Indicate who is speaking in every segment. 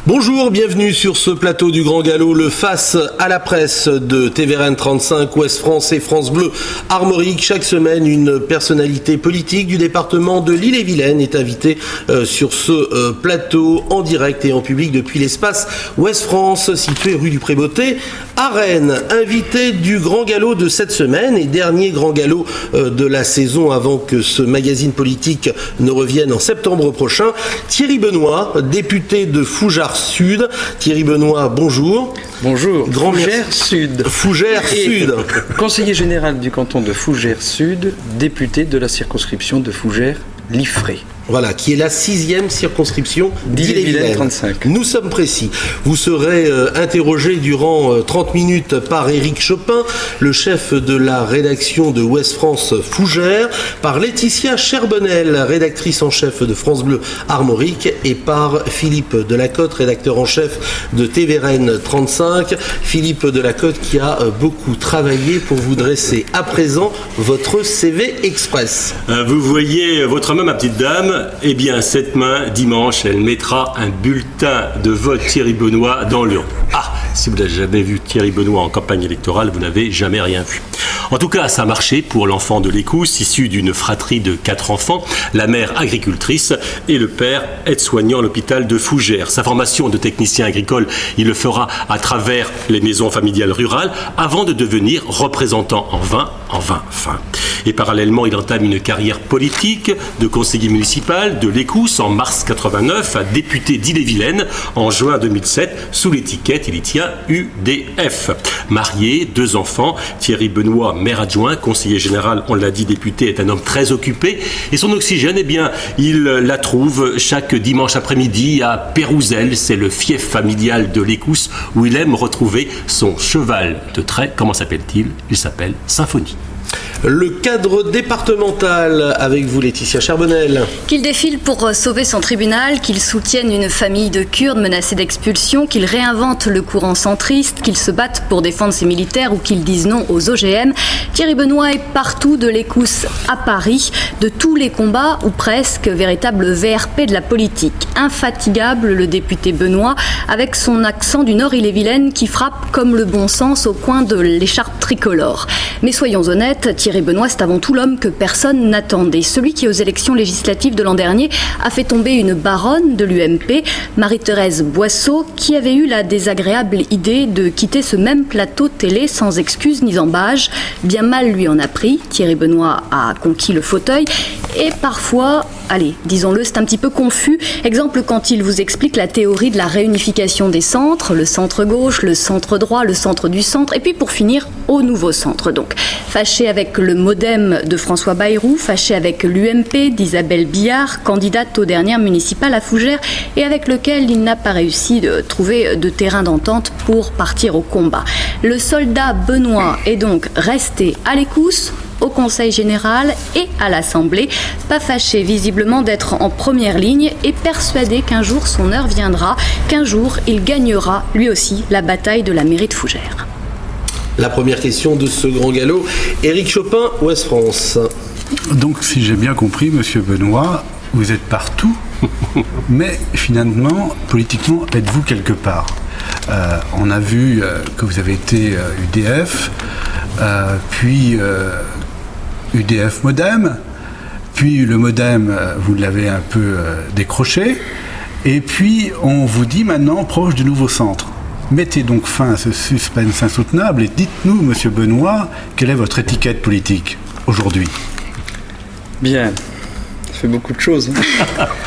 Speaker 1: Bonjour, bienvenue sur ce plateau du Grand Galop, le face à la presse de TVRN 35, Ouest France et France Bleu Armorique. Chaque semaine, une personnalité politique du département de l'Ille-et-Vilaine est invitée sur ce plateau en direct et en public depuis l'espace Ouest France, situé rue du Pré-Beauté à Rennes. Invité du Grand Galop de cette semaine et dernier Grand Galop de la saison avant que ce magazine politique ne revienne en septembre prochain, Thierry Benoît, député de Fougères Sud. Thierry Benoît, bonjour.
Speaker 2: Bonjour. Fougères Sud.
Speaker 1: Fougères Sud.
Speaker 2: Conseiller général du canton de Fougères Sud, député de la circonscription de Fougères-Liffré.
Speaker 1: Voilà, qui est la 6e circonscription d'Ille-et-Vilaine
Speaker 2: 35.
Speaker 1: Nous sommes précis. Vous serez interrogé durant 30 minutes par Éric Chopin, le chef de la rédaction de Ouest France Fougères, par Laetitia Cherbonnel, rédactrice en chef de France Bleu Armorique, et par Philippe Delacote, rédacteur en chef de TVRN 35. Philippe Delacote qui a beaucoup travaillé pour vous dresser à présent votre CV Express.
Speaker 3: Vous voyez votre main, ma petite dame. Eh bien, cette main, dimanche, elle mettra un bulletin de vote Thierry Benoît dans l'urne. Ah, si vous n'avez jamais vu Thierry Benoît en campagne électorale, vous n'avez jamais rien vu. En tout cas, ça a marché pour l'enfant de l'Écousse, issu d'une fratrie de 4 enfants, la mère agricultrice et le père aide-soignant à l'hôpital de Fougères. Sa formation de technicien agricole, il le fera à travers les maisons familiales rurales avant de devenir représentant en vin fin. Et parallèlement, il entame une carrière politique de conseiller municipal de l'Écousse en mars 89 à député d'Ille-et-Vilaine en juin 2007 sous l'étiquette, il y tient, UDF. Marié, 2 enfants, Thierry Benoît, maire adjoint, conseiller général, on l'a dit, député, est un homme très occupé et son oxygène, eh bien, il la trouve chaque dimanche après-midi à Pérousel, c'est le fief familial de l'Écousse où il aime retrouver son cheval de trait. Comment s'appelle-t-il ? Il s'appelle Symphonie.
Speaker 1: Le cadre départemental avec vous, Laetitia Cherbonnel.
Speaker 4: Qu'il défile pour sauver son tribunal, qu'il soutienne une famille de Kurdes menacés d'expulsion, qu'il réinvente le courant centriste, qu'il se batte pour défendre ses militaires ou qu'il dise non aux OGM. Thierry Benoît est partout, de l'Écousse à Paris, de tous les combats ou presque, véritable VRP de la politique. Infatigable, le député Benoît, avec son accent du Nord-Ille-et-Vilaine qui frappe comme le bon sens au coin de l'écharpe tricolore. Mais soyons honnêtes, Thierry Benoît, c'est avant tout l'homme que personne n'attendait. Celui qui, aux élections législatives de l'an dernier, a fait tomber une baronne de l'UMP, Marie-Thérèse Boisseau, qui avait eu la désagréable idée de quitter ce même plateau télé sans excuse ni embâge. Bien mal lui en a pris. Thierry Benoît a conquis le fauteuil et parfois, allez, disons-le, c'est un petit peu confus. Exemple quand il vous explique la théorie de la réunification des centres, le centre gauche, le centre droit, le centre du centre, et puis pour finir, au nouveau centre donc. Fâché avec le MoDem de François Bayrou, fâché avec l'UMP d'Isabelle Billard, candidate aux dernières municipales à Fougères, et avec lequel il n'a pas réussi de trouver de terrain d'entente pour partir au combat. Le soldat Benoît est donc resté à l'Écousse, au Conseil général et à l'Assemblée, pas fâché visiblement d'être en première ligne et persuadé qu'un jour son heure viendra, qu'un jour il gagnera lui aussi la bataille de la mairie de Fougères.
Speaker 1: La première question de ce grand galop, Éric Chopin, Ouest France.
Speaker 5: Donc, si j'ai bien compris, Monsieur Benoît, vous êtes partout, mais finalement, politiquement, êtes-vous quelque part ? On a vu que vous avez été UDF, puis UDF Modem, puis le Modem, vous l'avez un peu décroché, et puis on vous dit maintenant proche du nouveau centre. Mettez donc fin à ce suspense insoutenable et dites-nous, Monsieur Benoît, quelle est votre étiquette politique aujourd'hui ?
Speaker 2: Bien, ça fait beaucoup de choses.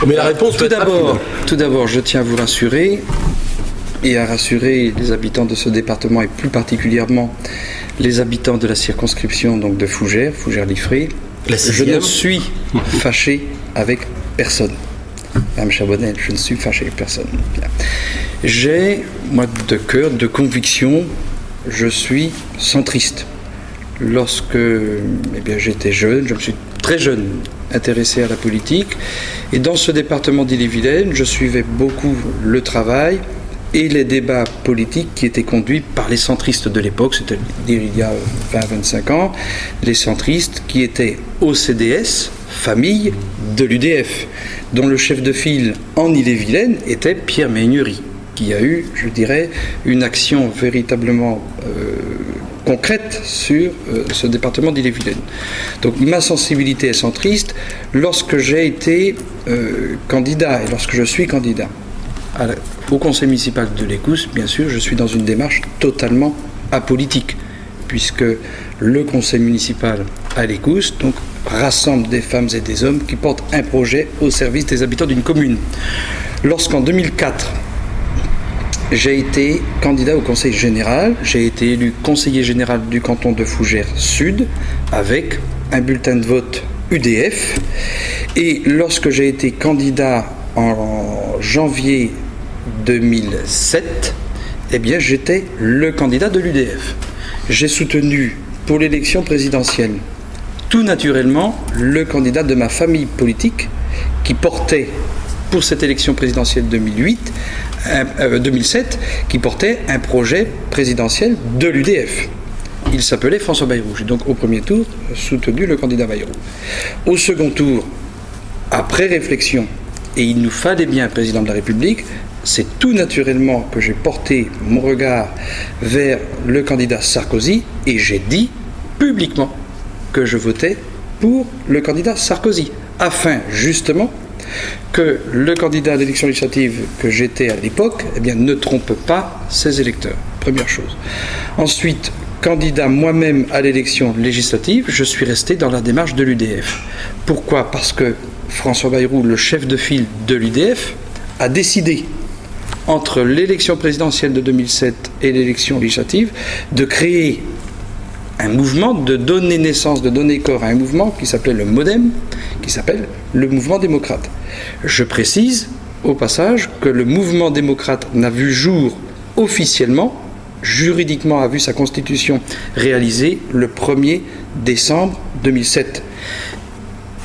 Speaker 1: Mais la réponse peut être rapide.
Speaker 2: Tout d'abord, je tiens à vous rassurer et à rassurer les habitants de ce département et plus particulièrement les habitants de la circonscription donc de Fougères, Fougères-Liffré. Je ne suis fâché avec personne. Madame Cherbonnel, je ne suis fâché avec personne. J'ai, moi, de cœur, de conviction, je suis centriste. Lorsque j'étais jeune, je me suis très jeune intéressé à la politique, et dans ce département d'Ille-et-Vilaine, je suivais beaucoup le travail et les débats politiques qui étaient conduits par les centristes de l'époque, c'est-à-dire il y a 20-25 ans, les centristes qui étaient au CDS, famille de l'UDF, dont le chef de file en Ille-et-Vilaine était Pierre Méhaignerie. qu'il y a eu, je dirais, une action véritablement concrète sur ce département d'Ille-et-Vilaine. Donc ma sensibilité est centriste. Lorsque j'ai été candidat et lorsque je suis candidat au conseil municipal de l'Écosse, bien sûr, je suis dans une démarche totalement apolitique, puisque le conseil municipal à l'Écosse donc rassemble des femmes et des hommes qui portent un projet au service des habitants d'une commune. Lorsqu'en 2004, j'ai été candidat au conseil général, j'ai été élu conseiller général du canton de Fougères Sud avec un bulletin de vote UDF, et lorsque j'ai été candidat en janvier 2007, eh bien j'étais le candidat de l'UDF. J'ai soutenu pour l'élection présidentielle tout naturellement le candidat de ma famille politique qui portait pour cette élection présidentielle 2007 qui portait un projet présidentiel de l'UDF. Il s'appelait François Bayrou. J'ai donc au premier tour soutenu le candidat Bayrou. Au second tour, après réflexion, et il nous fallait bien un président de la République, c'est tout naturellement que j'ai porté mon regard vers le candidat Sarkozy et j'ai dit publiquement que je votais pour le candidat Sarkozy, afin justement que le candidat à l'élection législative que j'étais à l'époque ne trompe pas ses électeurs. Première chose. Ensuite, candidat moi-même à l'élection législative, je suis resté dans la démarche de l'UDF. Pourquoi ? Parce que François Bayrou, le chef de file de l'UDF, a décidé, entre l'élection présidentielle de 2007 et l'élection législative, de créer un mouvement, de donner naissance, de donner corps à un mouvement qui s'appelait le MoDem, qui s'appelle le mouvement démocrate. Je précise au passage que le mouvement démocrate n'a vu jour officiellement, juridiquement a vu sa constitution réalisée le 1er décembre 2007.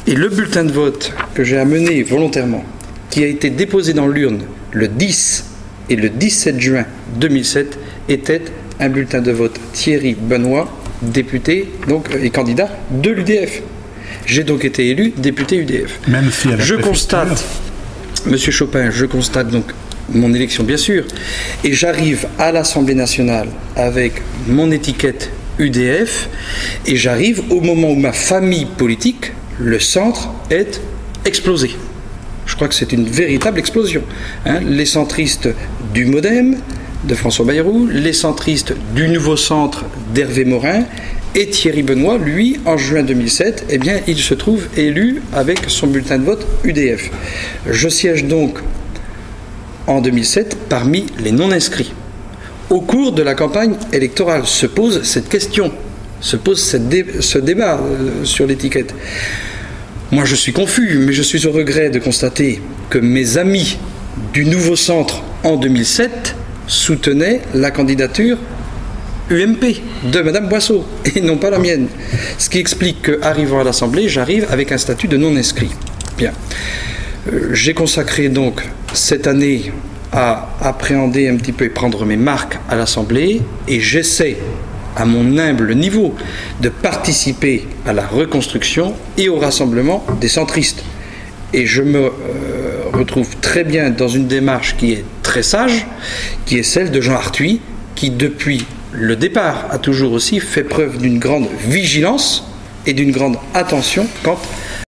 Speaker 2: Et le bulletin de vote que j'ai amené volontairement, qui a été déposé dans l'urne le 10 et le 17 juin 2007, était un bulletin de vote Thierry Benoît, député donc, et candidat de l'UDF. J'ai donc été élu député UDF.
Speaker 5: Même si
Speaker 2: je constate, Monsieur Chopin, je constate donc mon élection bien sûr, et j'arrive à l'Assemblée nationale avec mon étiquette UDF, et j'arrive au moment où ma famille politique, le centre, est explosé. Je crois que c'est une véritable explosion. Les centristes du MoDem, de François Bayrou, les centristes du nouveau centre d'Hervé Morin, et Thierry Benoît, lui, en juin 2007, il se trouve élu avec son bulletin de vote UDF. Je siège donc en 2007 parmi les non-inscrits. Au cours de la campagne électorale se pose cette question, se pose ce débat sur l'étiquette. Moi je suis confus, mais je suis au regret de constater que mes amis du nouveau centre en 2007 soutenaient la candidature UMP de Madame Boisseau et non pas la mienne. Ce qui explique qu'arrivant à l'Assemblée, j'arrive avec un statut de non-inscrit. Bien. J'ai consacré donc cette année à appréhender un petit peu et prendre mes marques à l'Assemblée, et j'essaie, à mon humble niveau, de participer à la reconstruction et au rassemblement des centristes. Et je me retrouve très bien dans une démarche qui est très sage, qui est celle de Jean Arthuis, qui depuis le départ a toujours aussi fait preuve d'une grande vigilance et d'une grande attention quant